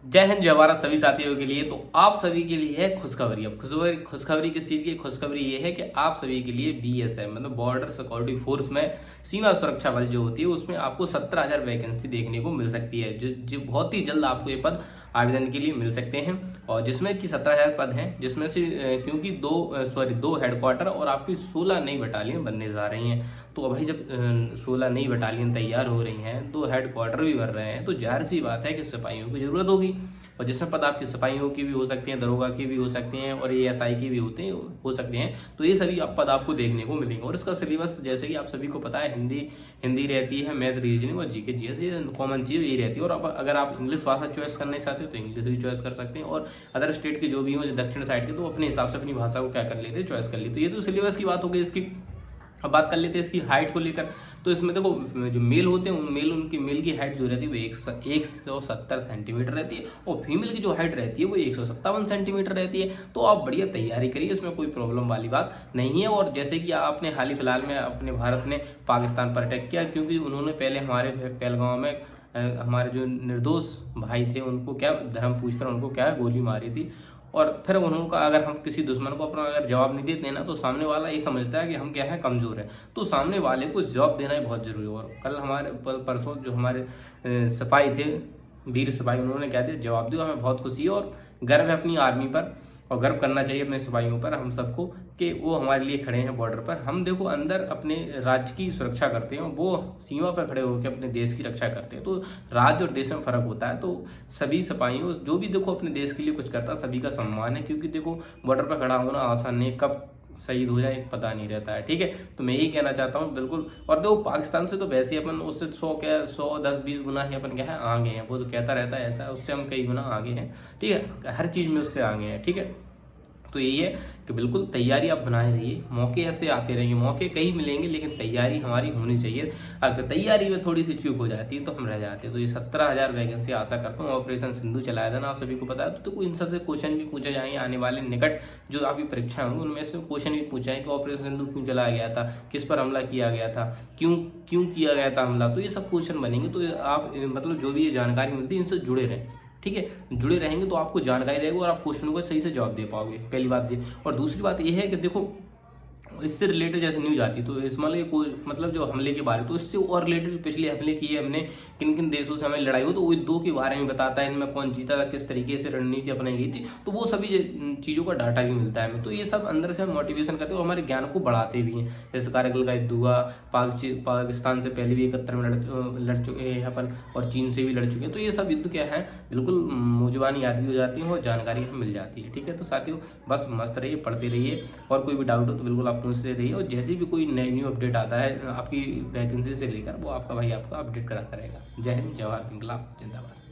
जय हिंद, जय भारत सभी साथियों के लिए। तो आप सभी के लिए है खुशखबरी। अब खुशखबरी किस चीज़ की? खुशखबरी ये है कि आप सभी के लिए BSF मतलब बॉर्डर सिक्योरिटी फोर्स में सीमा सुरक्षा बल जो होती है उसमें आपको 17,000 वैकेंसी देखने को मिल सकती है, जो बहुत ही जल्द आपको ये पद आवेदन के लिए मिल सकते हैं। और जिसमें कि 17,000 पद हैं, जिसमें से क्योंकि दो हेडक्वार्टर और आपकी 16 नई बटालियन बनने जा रही हैं। तो भाई जब 16 नई बटालियन तैयार हो रही हैं, दो हेडक्वार्टर भी बन रहे हैं, तो जाहिर सी बात है कि सिपाहियों की जरूरत होगी। और जिसमें पद आपकी सिपाहियों की भी हो सकती हैं, दरोगा की भी हो सकती हैं और ASI की भी हो सकते हैं। तो ये सभी पद आपको देखने को मिलेंगे। और इसका सिलेबस जैसे कि आप सभी को पता है, हिंदी रहती है, मैथ, रीजनिंग और GK GS, ये कॉमन चीज़ ये रहती है। और अब अगर आप इंग्लिश भाषा चॉइस करना चाहते हो तो इंग्लिश भी चॉइस कर सकते हैं। और अदर स्टेट के जो भी हो, जो दक्षिण साइड के, तो अपने हिसाब से अपनी भाषा को क्या कर लेते हैं, चॉइस कर लेते। तो ये तो सिलेबस की बात हो गई इसकी। अब बात कर लेते हैं इसकी हाइट को लेकर। तो इसमें देखो, जो मेल होते हैं उनकी मेल की हाइट जो रहती है वो 170 सेंटीमीटर रहती है, और फीमेल की जो हाइट रहती है वो 157 सेंटीमीटर रहती है। तो आप बढ़िया तैयारी करिए, इसमें कोई प्रॉब्लम वाली बात नहीं है। और जैसे कि आपने हाल ही फिलहाल में अपने भारत ने पाकिस्तान पर अटैक किया, क्योंकि उन्होंने पहले हमारे पहलगांव में हमारे जो निर्दोष भाई थे उनको क्या धर्म पूछकर उनको क्या गोली मारी थी। और फिर उन्होंने अगर हम किसी दुश्मन को अपना अगर जवाब नहीं देते ना, तो सामने वाला ये समझता है कि हम क्या है, कमज़ोर है। तो सामने वाले को जवाब देना ही बहुत जरूरी है। और कल हमारे परसों जो हमारे सिपाही थे, वीर सिपाही, उन्होंने क्या दिया, जवाब दिया। हमें बहुत खुशी है और गर्व है अपनी आर्मी पर, और गर्व करना चाहिए अपने सिपाहियों पर, हम सबको, कि वो हमारे लिए खड़े हैं बॉर्डर पर। हम देखो अंदर अपने राज्य की सुरक्षा करते हैं, वो सीमा पर खड़े होकर अपने देश की रक्षा करते हैं। तो राज्य और देश में फर्क होता है। तो सभी सिपाहियों जो भी देखो अपने देश के लिए कुछ करता, सभी का सम्मान है। क्योंकि देखो बॉर्डर पर खड़ा होना आसान नहीं, कब शहीद हो जाए पता नहीं रहता है। ठीक है, तो मैं यही कहना चाहता हूँ बिल्कुल। और देखो पाकिस्तान से तो वैसे ही अपन उससे 110-20 गुना ही अपन क्या है आगे हैं। वो तो कहता रहता है ऐसा, उससे हम कई गुना आगे हैं। ठीक है, हर चीज़ में उससे आगे हैं। ठीक है, तो यही है कि बिल्कुल तैयारी आप बनाए रहिए। मौके ऐसे आते रहेंगे, मौके कई मिलेंगे, लेकिन तैयारी हमारी होनी चाहिए। अगर तैयारी में थोड़ी सी चूक हो जाती है तो हम रह जाते हैं। तो ये 17,000 वैकेंसी आशा करता हूँ। ऑपरेशन सिंधु चलाया था ना, आप सभी को पता है। तो इन सबसे क्वेश्चन भी पूछे जाएंगे आने वाले निकट जो आपकी परीक्षाएं होंगी, उनमें से क्वेश्चन भी पूछा है कि ऑपरेशन सिंधु क्यों चलाया गया था, किस पर हमला किया गया था, क्यों क्यों किया गया था हमला। तो ये सब क्वेश्चन बनेंगे। तो आप मतलब जो भी ये जानकारी मिलती है इनसे जुड़े रहें। ठीक है, जुड़े रहेंगे तो आपको जानकारी रहेगी और आप क्वेश्चनों को सही से जवाब दे पाओगे। पहली बात ये। और दूसरी बात ये है कि देखो, इससे रिलेटेड जैसे न्यूज आती है तो मतलब जो हमले के बारे में, तो इससे और रिलेटेड पिछले हमले किए हमने, किन किन देशों से हमें लड़ाई हो, तो वो दो के बारे में बताता है, इनमें कौन जीता था, किस तरीके से रणनीति अपनाई गई थी। तो वो सभी चीज़ों का डाटा भी मिलता है हमें। तो ये सब अंदर से हम मोटिवेशन करते हैं और हमारे ज्ञान को बढ़ाते भी हैं। जैसे कारगिल का युद्ध हुआ, पाकिस्तान से पहले भी 71 में लड़ चुके हैं अपन, और चीन से भी लड़ चुके हैं। तो ये सब युद्ध क्या है, बिल्कुल मौजूदानी याद भी हो जाती है और जानकारी हमें मिल जाती है। ठीक है, तो साथियों बस मस्त रहिए, पढ़ते रहिए, और कोई भी डाउट हो तो बिल्कुल आप पूछते रहिए। और जैसे भी कोई न्यू अपडेट आता है आपकी वैकेंसी से लेकर, वो आपका भाई आपका अपडेट कराता रहेगा। जय हिंद, जय भारत, इंकलाब जिंदाबाद।